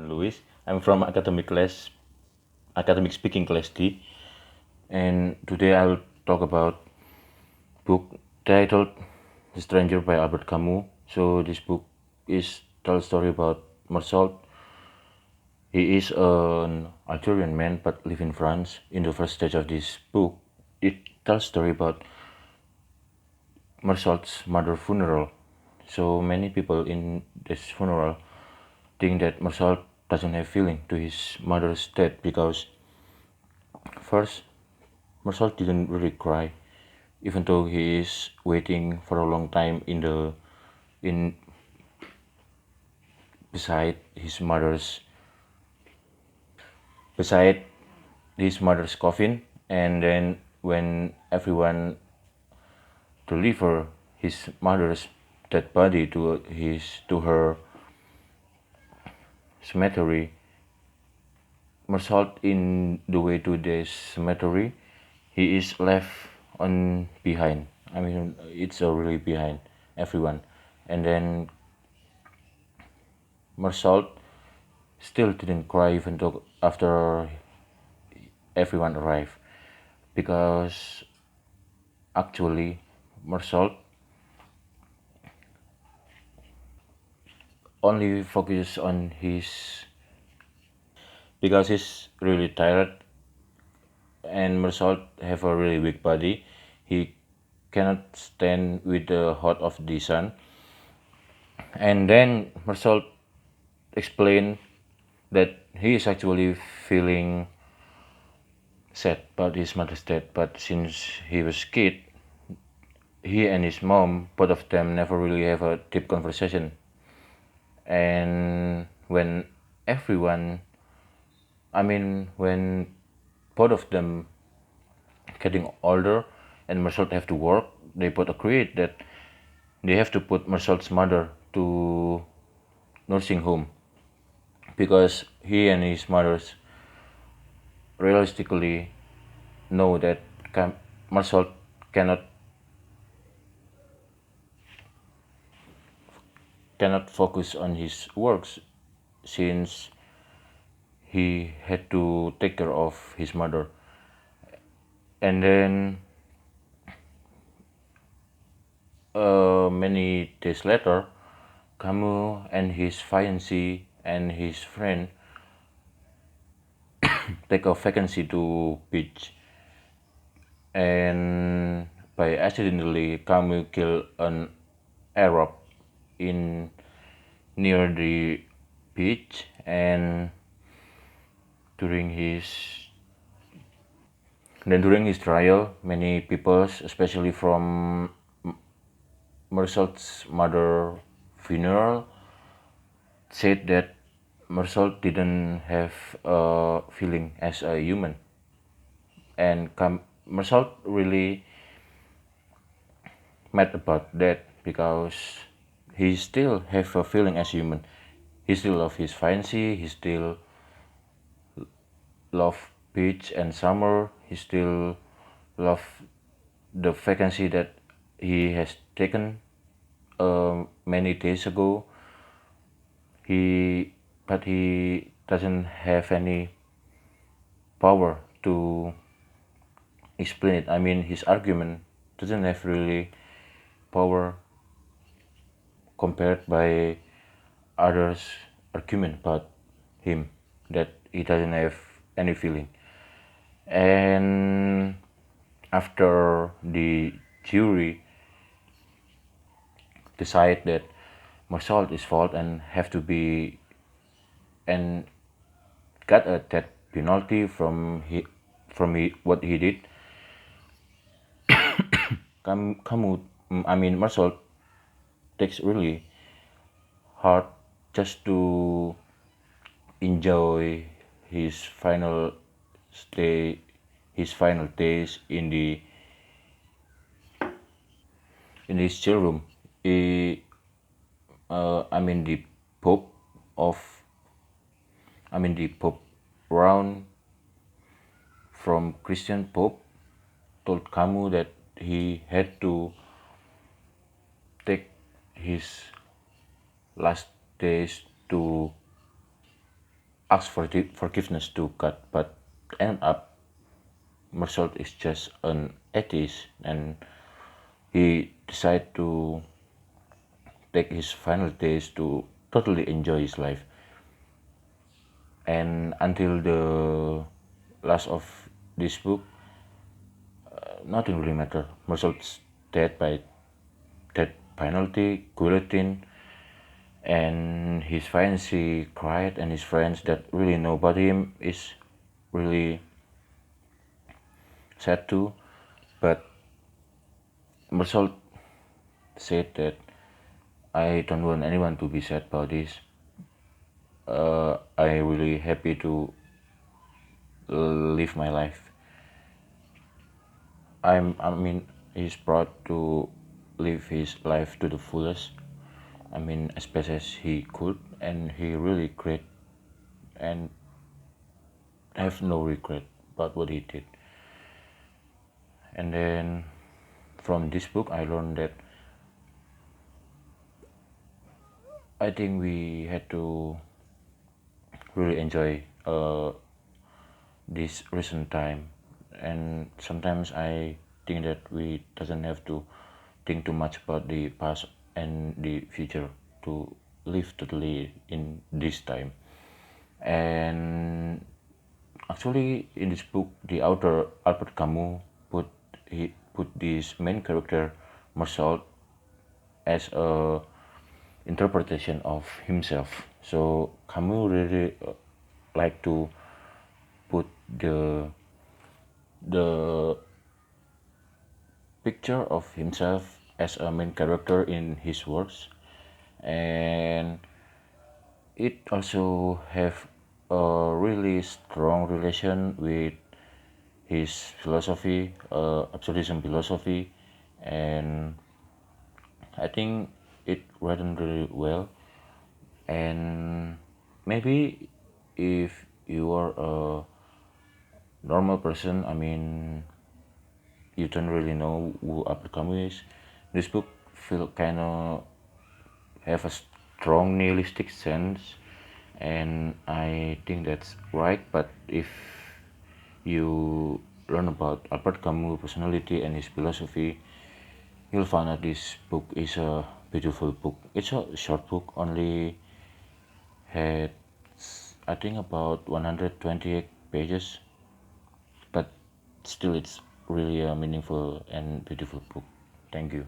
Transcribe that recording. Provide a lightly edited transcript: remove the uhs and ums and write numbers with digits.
Louis. I'm from academic speaking class D, and today I'll talk about book titled The Stranger by Albert Camus. So this book is tell a story about Marcel. He is an Algerian man but live in France. In the first stage of this book, it tells story about Marcel's mother funeral. So many people in this funeral think that Marcel doesn't have feeling to his mother's death because first Marcel didn't really cry, even though he is waiting for a long time in beside his mother's beside his mother's coffin, and then when everyone deliver his mother's dead body to her cemetery, Marcel in the way to this cemetery, he is left on behind. I mean, it's really behind everyone, and then Marcel still didn't cry even though after everyone arrived, because actually Marcel only focus on his because he's really tired, and Marcel have a really weak body. He cannot stand with the hot of the sun. And then Marcel explained that he is actually feeling sad about his mother's death, but since he was kid, he and his mom, both of them, never really have a deep conversation. And everyone, when both of them getting older and Marcel have to work, they both agreed that they have to put Marcel's mother to nursing home because he and his mothers realistically know that Marcel cannot focus on his works since he had to take care of his mother. And then many days later, Camus and his fiancée and his friend take a vacancy to beach, and by accidentally Camus killed an Arab in near the beach, and during his trial, many people, especially from Marcel's mother funeral, said that Marcel didn't have a feeling as a human, and Marcel really mad about that because he still have a feeling as human. He still love his fiancée. He still love beach and summer. He still love the vacancy that he has taken many days ago. But he doesn't have any power to explain it. I mean, his argument doesn't have really power compared by others' argument about him, that he doesn't have any feeling. And after the jury decide that Marcel is fault and have to be and got a death penalty from what he did, Marcel takes really hard just to enjoy his final stay, his final days in his chill room. He, the Pope of, the Pope round from Christian Pope told Camus that he had to take his last days to asked for forgiveness to God, but end up Marcel is just an atheist, and he decided to take his final days to totally enjoy his life. And until the last of this book, nothing really mattered. Marcel's dead by death penalty, guillotine, and his fiancée cried, and his friends that really know about him is really sad too. But Marcel said that I don't want anyone to be sad about this. I really happy to live my life. I mean, he's proud to live his life to the fullest. I mean, as best as he could, and he really great and have no regret about what he did. And then from this book, I learned that I think we had to really enjoy this recent time, and sometimes I think that we doesn't have to think too much about the past and the future to live totally in this time. And actually, in this book, the author Albert Camus put this main character Marcel as a interpretation of himself. So Camus really like to put the picture of himself as a main character in his works, and it also have a really strong relation with his philosophy, absolutism philosophy, and I think it written really well. And maybe if you are a normal person, I mean, you don't really know who Albert Camus is, this book feel kind of have a strong nihilistic sense, and I think that's right. But if you learn about Albert Camus' personality and his philosophy, you'll find that this book is a beautiful book. It's a short book, only had I think about 128 pages, but still it's really a meaningful and beautiful book. Thank you.